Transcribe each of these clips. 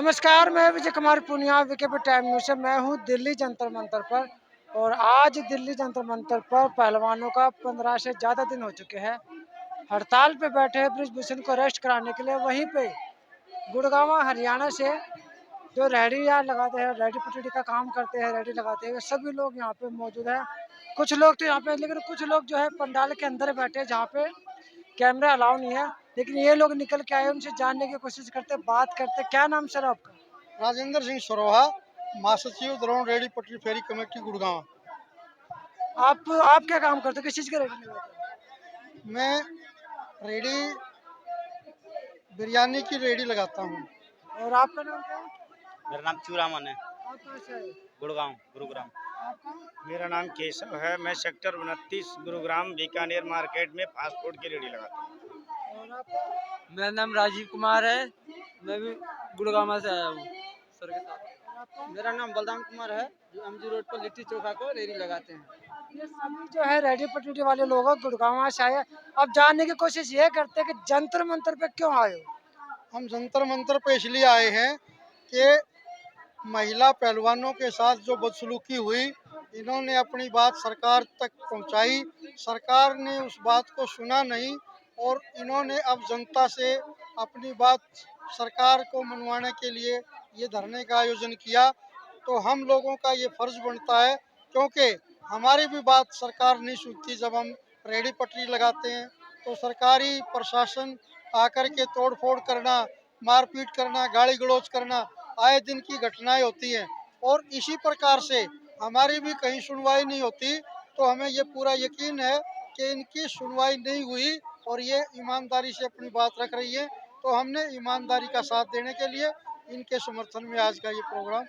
नमस्कार, मैं Vijay Kumar Poonia VKP time news से। मैं हूँ दिल्ली जंतर मंतर पर और आज दिल्ली जंतर मंतर पर पहलवानों का 15 से ज़्यादा दिन हो चुके हैं। हड़ताल पे बैठे हैं ब्रिजभूषण को अरेस्ट कराने के लिए। वहीं पे गुड़गांव हरियाणा से जो रेहड़ियाँ लगाते हैं, रेहड़ी पटरी का काम करते हैं, रेहड़ी लगाते हैं, सभी लोग यहाँ पे मौजूद हैं। कुछ लोग तो यहाँ पे, लेकिन कुछ लोग जो है पंडाल के अंदर बैठे हैं जहाँ पे कैमरा अलाउ नहीं है। लेकिन ये लोग निकल के आए, उनसे जानने की कोशिश करते, बात करते। क्या नाम सर आपका? राजेंद्र सिंह सरोहा, महासचिव द्रोण रेडी पटरी फेरी कमेटी गुड़गांव। आप क्या काम करते हो? किस चीज़ के रेडी लगाते मैं रेडी बिरयानी की रेडी लगाता हूँ। हो? और आपका नाम क्या है? मेरा नाम चूरामन है। आप कहाँ से आए? गुड़गांव गुरुग्राम। आपका? मेरा नाम केशव है। मैं सेक्टर 29 गुरुग्राम बीकानेर मार्केट में फास्ट फूड की रेडी लगाता हूँ। और आपका? मेरा नाम राजीव कुमार है। मैं भी गुड़गांव से आया हूँ सर के साथ। और आपका? मेरा नाम बलराम कुमार है, जो एमजी रोड पर लिट्टी चोखा को रेडी लगाते हैं। ये सभी जो है रेडी पटरी वाले लोग हैं, गुड़गांव से आए। अब जानने की कोशिश ये करते हैं कि जंतर मंतर पे क्यों आए हो? हम जंतर मंतर पे इसलिए आए हैं कि महिला पहलवानों के साथ जो बदसलूकी हुई, इन्होंने अपनी बात सरकार तक पहुंचाई। सरकार ने उस बात को सुना नहीं और इन्होंने अब जनता से अपनी बात सरकार को मनवाने के लिए ये धरने का आयोजन किया। तो हम लोगों का ये फर्ज बनता है, क्योंकि हमारी भी बात सरकार नहीं सुनती। जब हम रेहड़ी पटरी लगाते हैं तो सरकारी प्रशासन आकर के तोड़ फोड़ करना, मारपीट करना, गाली गलौज करना, आए दिन की घटनाएं होती हैं। और इसी प्रकार से हमारी भी कहीं सुनवाई नहीं होती। तो हमें ये पूरा यकीन है कि इनकी सुनवाई नहीं हुई और ये ईमानदारी से अपनी बात रख रही है। तो हमने ईमानदारी का साथ देने के लिए इनके समर्थन में आज का ये प्रोग्राम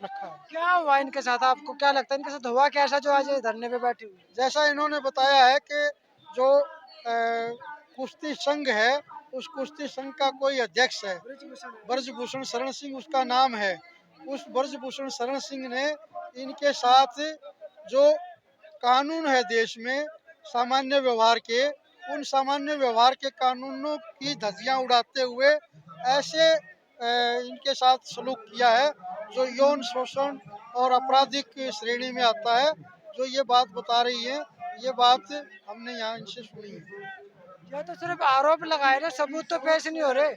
रखा है। क्या हुआ इनके साथ? आपको क्या लगता है इनके साथ हुआ कैसा जो आज ये धरने पे बैठी हुई? जैसा इन्होंने बताया है कि जो कुश्ती संघ है, उस कुश्ती संघ का कोई अध्यक्ष है, ब्रजभूषण शरण सिंह उसका नाम है। उस ब्रजभूषण शरण सिंह ने इनके साथ जो कानून है देश में सामान्य व्यवहार के, उन सामान्य व्यवहार के कानूनों की धज्जियां उड़ाते हुए ऐसे इनके साथ सलूक किया है जो यौन शोषण और आपराधिक श्रेणी में आता है। जो ये बात बता रही है, ये बात हमने यहाँ इनसे सुनी है। ये तो सिर्फ आरोप लगाए ना, सबूत तो पेश नहीं हो रहे।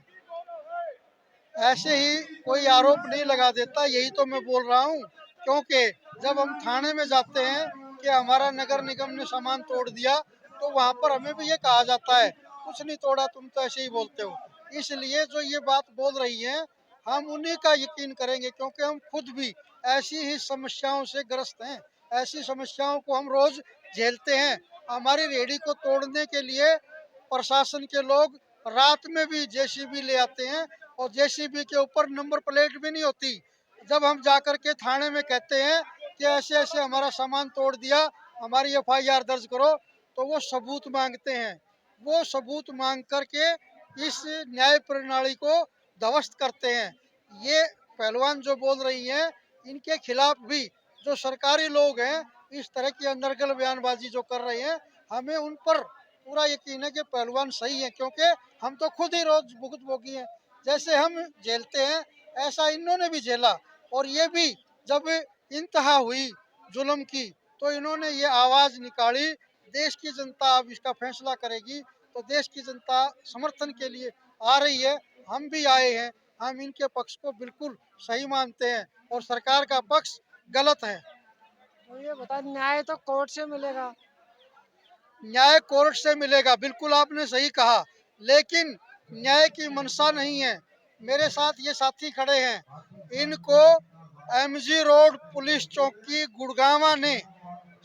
ऐसे ही कोई आरोप नहीं लगा देता, यही तो मैं बोल रहा हूँ। क्योंकि जब हम थाने में जाते हैं कि हमारा नगर निगम ने सामान तोड़ दिया, तो वहाँ पर हमें भी ये कहा जाता है कुछ नहीं तोड़ा, तुम तो ऐसे ही बोलते हो। इसलिए जो ये बात बोल रही है, हम उन्हीं का यकीन करेंगे, क्योंकि हम खुद भी ऐसी ही समस्याओं से ग्रस्त हैं। ऐसी समस्याओं को हम रोज झेलते हैं। हमारी रेहड़ी को तोड़ने के लिए प्रशासन के लोग रात में भी जेसीबी ले आते हैं और जेसीबी के ऊपर नंबर प्लेट भी नहीं होती। जब हम जाकर के थाने में कहते हैं कि ऐसे ऐसे हमारा सामान तोड़ दिया, हमारी एफआईआर दर्ज करो, तो वो सबूत मांगते हैं। वो सबूत मांग करके इस न्याय प्रणाली को ध्वस्त करते हैं। ये पहलवान जो बोल रही हैं, इनके खिलाफ भी जो सरकारी लोग हैं, इस तरह की अनर्गल बयानबाजी जो कर रहे हैं, हमें उन पर पूरा यकीन है कि पहलवान सही है। क्योंकि हम तो खुद ही रोज भुगतभोगी हैं। जैसे हम झेलते हैं, ऐसा इन्होंने भी झेला। और ये भी जब इंतहा हुई जुल्म की, तो इन्होंने ये आवाज़ निकाली। देश की जनता अब इसका फैसला करेगी। तो देश की जनता समर्थन के लिए आ रही है, हम भी आए हैं। हम इनके पक्ष को बिल्कुल सही मानते हैं और सरकार का पक्ष गलत है। तो ये बता, न्याय तो कोर्ट से मिलेगा। न्याय कोर्ट से मिलेगा, बिल्कुल आपने सही कहा, लेकिन न्याय की मंशा नहीं है। मेरे साथ ये साथी खड़े हैं, इनको एमजी रोड पुलिस चौकी गुड़गांव ने,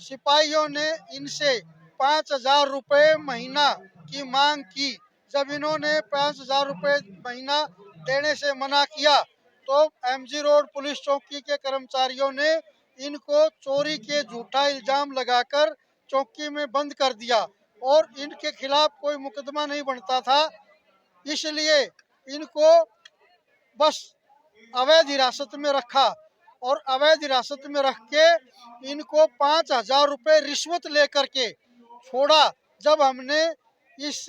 सिपाहियों ने इनसे 5,000 रुपये महीना की मांग की। जब इन्होंने 5,000 रुपये महीना देने से मना किया, तो एमजी रोड पुलिस चौकी के कर्मचारियों ने इनको चोरी के झूठा इल्जाम लगाकर चौकी में बंद कर दिया और इनके खिलाफ कोई मुकदमा नहीं बनता था। इसलिए इनको बस अवैध हिरासत में रखा और अवैध हिरासत में रख के इनको 5,000 रुपये रिश्वत लेकर के छोड़ा। जब हमने इस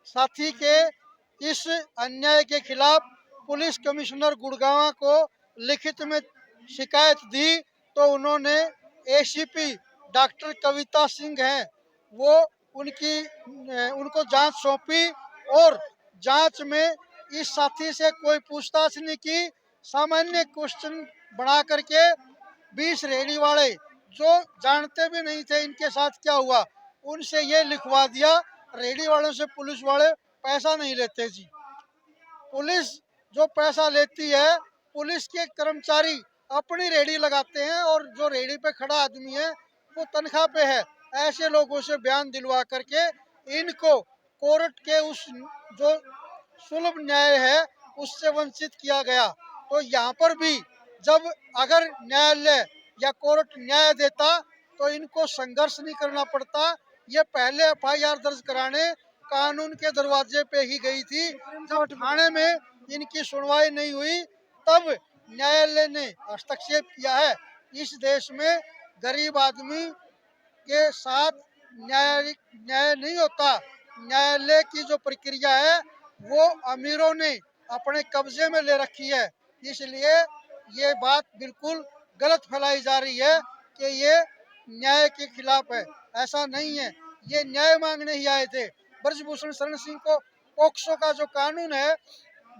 साथी के इस अन्याय के खिलाफ पुलिस कमिश्नर गुड़गांव को लिखित में शिकायत दी तो उन्होंने एसीपी डॉक्टर कविता सिंह हैं वो उनको जांच सौंपी और जांच में इस साथी से कोई पूछताछ नहीं की। सामान्य क्वेश्चन बना करके 20 रेहड़ी वाले जो जानते भी नहीं थे इनके साथ क्या हुआ उनसे ये लिखवा दिया। रेहड़ी वालों से पुलिस वाले पैसा नहीं लेते जी। पुलिस जो पैसा लेती है पुलिस के कर्मचारी अपनी रेहड़ी लगाते हैं और जो रेहड़ी पे खड़ा आदमी है वो तनख्वाह पे है। ऐसे लोगों से बयान दिलवा करके इनको कोर्ट के उस जो सुलभ न्याय है उससे वंचित किया गया। तो यहाँ पर भी जब अगर न्यायालय या कोर्ट न्याय देता तो इनको संघर्ष नहीं करना पड़ता। ये पहले एफआईआर दर्ज कराने कानून के दरवाजे पे ही गई थी। जब थाने में इनकी सुनवाई नहीं हुई तब न्यायालय ने हस्तक्षेप किया है। इस देश में गरीब आदमी के साथ न्याय नहीं होता। न्यायालय की जो प्रक्रिया है वो अमीरों ने अपने कब्जे में ले रखी है। इसलिए ये बात बिल्कुल गलत फैलाई जा रही है कि ये न्याय के खिलाफ है। ऐसा नहीं है, ये न्याय मांगने ही आए थे। ब्रजभूषण शरण सिंह को पोक्सो का जो कानून है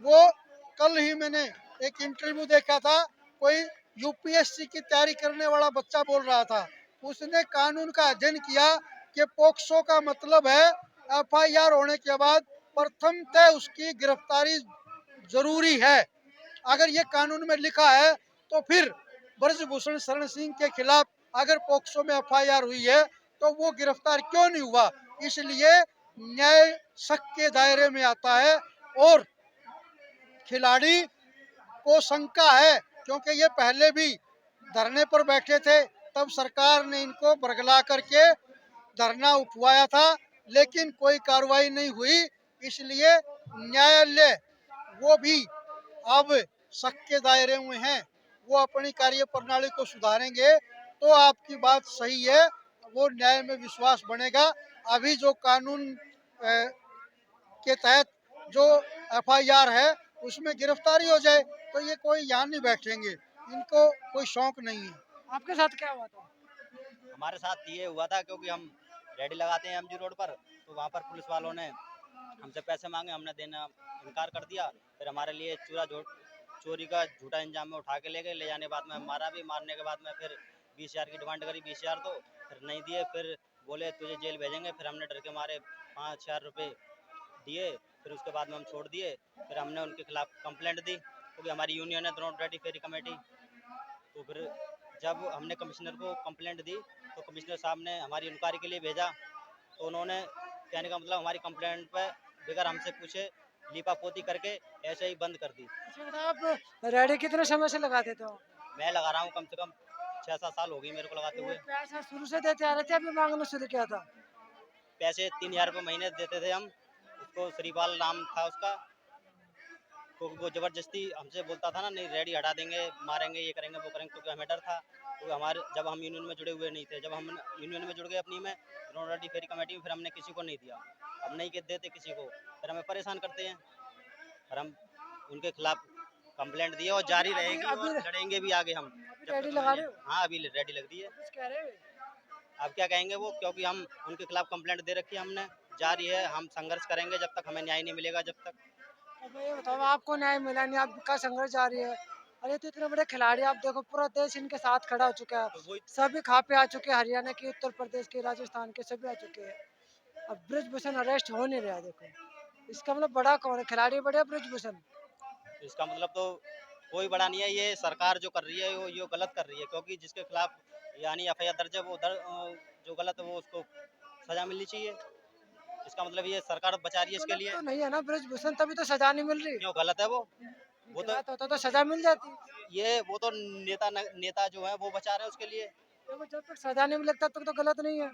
वो कल ही मैंने एक इंटरव्यू देखा था, कोई यूपीएससी की तैयारी करने वाला बच्चा बोल रहा था। उसने कानून का अध्ययन किया कि पोक्सो का मतलब है एफआईआर होने के बाद प्रथमतः उसकी गिरफ्तारी जरूरी है। अगर ये कानून में लिखा है तो फिर ब्रजभूषण शरण सिंह के खिलाफ अगर पोक्सो में एफआईआर हुई है तो वो गिरफ्तार क्यों नहीं हुआ। इसलिए न्याय शक के दायरे में आता है और खिलाड़ी को शंका है क्योंकि ये पहले भी धरने पर बैठे थे तब सरकार ने इनको बरगला करके धरना उठवाया था लेकिन कोई कार्रवाई नहीं हुई। इसलिए न्यायालय वो भी अब शक के दायरे में है, वो अपनी कार्य प्रणाली को सुधारेंगे तो आपकी बात सही है, वो न्याय में विश्वास बनेगा। अभी जो कानून के तहत जो एफआईआर है उसमें गिरफ्तारी हो जाए तो ये कोई यहाँ नहीं बैठेंगे, इनको कोई शौक नहीं है। आपके साथ क्या हुआ था? हमारे साथ ये हुआ था क्योंकि हम रेडी लगाते हैं एमजी रोड पर, तो वहाँ पर पुलिस वालों ने हमसे पैसे मांगे, हमने देना इनकार कर दिया। फिर हमारे लिए चोरी का झूठा इंजाम में उठा के ले गए। ले जाने के बाद में मारा भी, मारने के बाद में फिर 20,000 की डिमांड करी, 20,000 दो, फिर नहीं दिए। फिर बोले तुझे जेल भेजेंगे। फिर हमने डर के मारे 5,000 रुपये दिए, फिर उसके बाद में हम छोड़ दिए। फिर हमने उनके खिलाफ कंप्लेंट दी क्योंकि हमारी यूनियन है द्रोण रेड्डी फेरी कमेटी। तो फिर जब हमने कमिश्नर को कंप्लेंट दी तो कमिश्नर साहब ने हमारी इंक्वायरी के लिए भेजा। तो उन्होंने कहने का मतलब हमारी कंप्लेंट पर बगैर हमसे पूछे लीपापोती करके ऐसे ही बंद कर दी। अच्छा बताओ, आप रेडी कितने समय से लगाते थे? मैं लगा रहा हूँ कम से कम 6-7 साल हो गई मेरे को लगाते हुए। पैसा शुरू से देते आ रहे थे, अभी मांगना शुरू किया था? पैसे 3,000 रुपये महीने देते थे हम उसको, श्रीपाल नाम था उसका। तो वो ज़बरदस्ती हमसे बोलता था ना, नहीं रेडी हटा देंगे, मारेंगे, ये करेंगे, वो करेंगे, क्योंकि हमें डर था। तो हमारे जब हम यूनियन में जुड़े हुए नहीं थे, जब हम यूनियन में जुड़ गए अपनी में द्रोण रेड्डी फेरी कमेटी में, फिर हमने किसी को नहीं दिया। अब नहीं के देते किसी को, फिर हमें परेशान करते हैं। और हम उनके खिलाफ कंप्लेंट दिए और जारी रहेगी और लड़ेंगे भी आगे हम। रेडी लगा रहे हो? हाँ, अभी रेडी लग दी है। कुछ कह रहे हो? अब क्या कहेंगे वो, क्योंकि हम उनके खिलाफ कंप्लेंट दे रखी है हमने, जारी है। हम संघर्ष करेंगे जब तक हमें न्याय नहीं मिलेगा। जब तक अब ये बताओ, आपको न्याय मिला नहीं, आपका संघर्ष जारी है। अरे तो इतने बड़े खिलाड़ी, आप देखो पूरा देश इनके साथ खड़ा हो चुका है। वही सभी खा पे आ चुके हैं, हरियाणा के, उत्तर प्रदेश के, राजस्थान के सभी आ चुके हैं। अब ब्रजभूषण अरेस्ट हो नहीं रहा। देखो इसका मतलब बड़ा कौन है? खिलाड़ी बड़े, ब्रजभूषण? इसका मतलब तो कोई बड़ा नहीं है। ये सरकार जो कर रही है वो गलत कर रही है, क्योंकि जिसके खिलाफ यानी एफआईआर दर्ज है वो जो गलत है वो उसको सजा मिलनी चाहिए। इसका मतलब ये सरकार बचा रही है इसके लिए। तो नहीं है ना ब्रजभूषण, तभी तो सजा नहीं मिल रही। क्यों गलत है वो तो गलत होता तो सजा मिल जाती। वो तो नेता जो है वो बचा रहे हैं उसके लिए। देखो जब तक सजा नहीं मिले तब तक तो गलत नहीं है।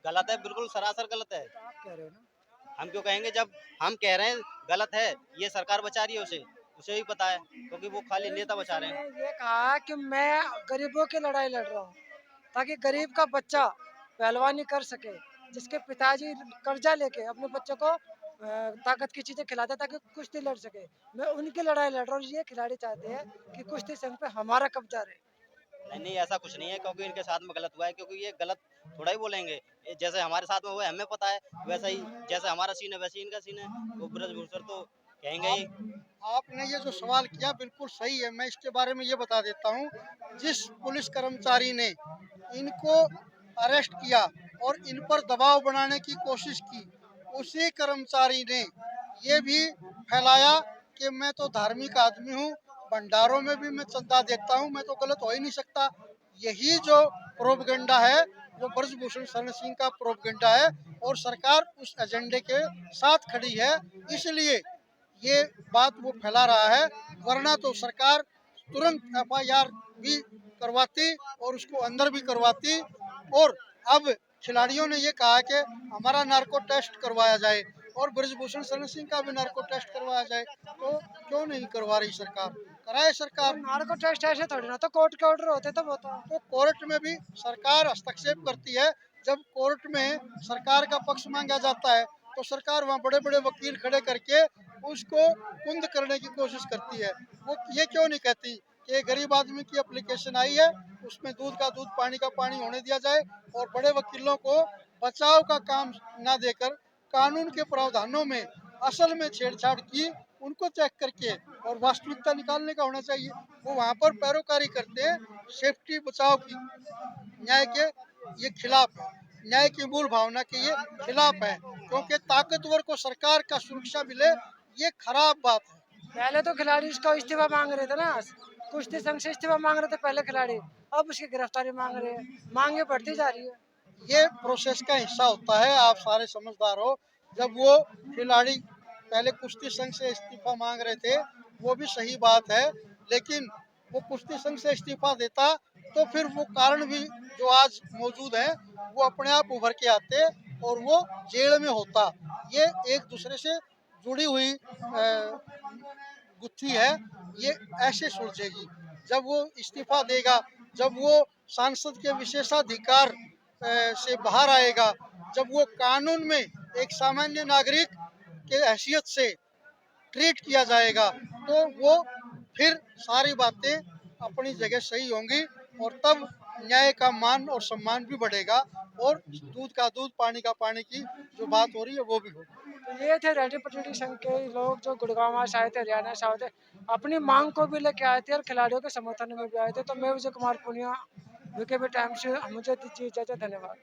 गलत है, बिल्कुल सरासर गलत है। तो आप कह रहे हो ना। हम क्यों कहेंगे जब हम कह रहे हैं गलत है। ये सरकार बचा रही है उसे भी पता है, क्योंकि वो खाली नेता बचा रहे हैं। ये कहा कि मैं गरीबों की लड़ाई लड़ रहा हूँ ताकि गरीब का बच्चा पहलवानी कर सके, जिसके पिताजी कर्जा लेके अपने बच्चे को ताकत की चीज़ें खिलाते हैं ताकि कुश्ती लड़ सके। मैं उनकी लड़ाई लड़ रहा हूँ, ये खिलाड़ी चाहते हैं कि कुश्ती संघ पे हमारा कब्जा रहे। नहीं नहीं, ऐसा कुछ नहीं है, क्योंकि इनके साथ में गलत हुआ है, क्योंकि ये गलत थोड़ा ही बोलेंगे। ये जैसे हमारे साथ में हुआ है हमें पता है, वैसा ही जैसे हमारा सीन है वैसे ही इनका सीन है, वो ब्रजभूषण तो कहेंगे ही। आपने ये जो सवाल किया बिल्कुल सही है। मैं इसके बारे में ये बता देता हूँ, जिस पुलिस कर्मचारी ने इनको अरेस्ट किया और इन पर दबाव बनाने की कोशिश की, उसी कर्मचारी ने ये भी फैलाया कि मैं तो धार्मिक आदमी हूँ, भंडारों में भी मैं चंदा देता हूँ, मैं तो गलत हो ही नहीं सकता। यही जो प्रोपगेंडा है वो ब्रजभूषण शरण सिंह का प्रोपगेंडा है, और सरकार उस एजेंडे के साथ खड़ी है, इसलिए ये बात वो फैला रहा है। वरना तो सरकार तुरंत एफआईआर भी करवाती और उसको अंदर भी करवाती। और अब खिलाड़ियों ने ये कहा कि हमारा नार्को टेस्ट करवाया जाए और ब्रजभूषण शरण सिंह का भी नार्को टेस्ट करवाया जाए, तो क्यों नहीं करवा रही सरकार? कराए सरकार। नार्को टेस्ट ऐसे थोड़ी ना, तो कोर्ट के ऑर्डर होते तो होता। तो कोर्ट में भी सरकार हस्तक्षेप करती है। जब कोर्ट में सरकार का पक्ष मांगा जाता है तो सरकार वहाँ बड़े बड़े वकील खड़े करके उसको कुंद करने की कोशिश करती है। वो ये क्यों नहीं कहती कि एक गरीब आदमी की एप्लीकेशन आई है, उसमें दूध का दूध पानी का पानी होने दिया जाए, और बड़े वकीलों को बचाव का काम ना देकर कानून के प्रावधानों में असल में छेड़छाड़ की, उनको चेक करके और वास्तविकता निकालने का होना चाहिए। वो वहाँ पर पैरोकारी करते हैं सेफ्टी बचाव की, न्याय के ये खिलाफ है, न्याय की मूल भावना के ये खिलाफ है, क्योंकि ताकतवर को सरकार का सुरक्षा मिले, ये खराब बात है। पहले तो खिलाड़ी इसका इस्तीफा मांग रहे थे ना, कुश्ती संघ से इस्तीफा मांग रहे थे पहले खिलाड़ी, अब उसकी गिरफ्तारी मांग रहे हैं, मांगे बढ़ती जा रही है। ये प्रोसेस का हिस्सा होता है, आप सारे समझदार हो। जब वो खिलाड़ी पहले कुश्ती संघ से इस्तीफा मांग रहे थे, वो भी सही बात है, लेकिन वो कुश्ती संघ से इस्तीफा देता तो फिर वो कारण भी जो आज मौजूद है वो अपने आप उभर के आते और वो जेल में होता। ये एक दूसरे से जुड़ी हुई गुत्थी है, ये ऐसे सुलझेगी। जब वो इस्तीफा देगा, जब वो सांसद के विशेषाधिकार से बाहर आएगा, जब वो कानून में एक सामान्य नागरिक के हैसियत से ट्रीट किया जाएगा, तो वो फिर सारी बातें अपनी जगह सही होंगी, और तब न्याय का मान और सम्मान भी बढ़ेगा, और दूध का दूध पानी का पानी की जो बात हो रही है वो भी होगी। तो ये थे रेड्डी पटवारी संघ के लोग जो गुड़गांव से आए थे, हरियाणा से आए थे, अपनी मांग को भी लेके आए थे और खिलाड़ियों के समर्थन में भी आए थे। तो मैं विजय कुमार पुनिया, वीकेबी टाइम्स से मुझे दीजिए इजाजत, धन्यवाद।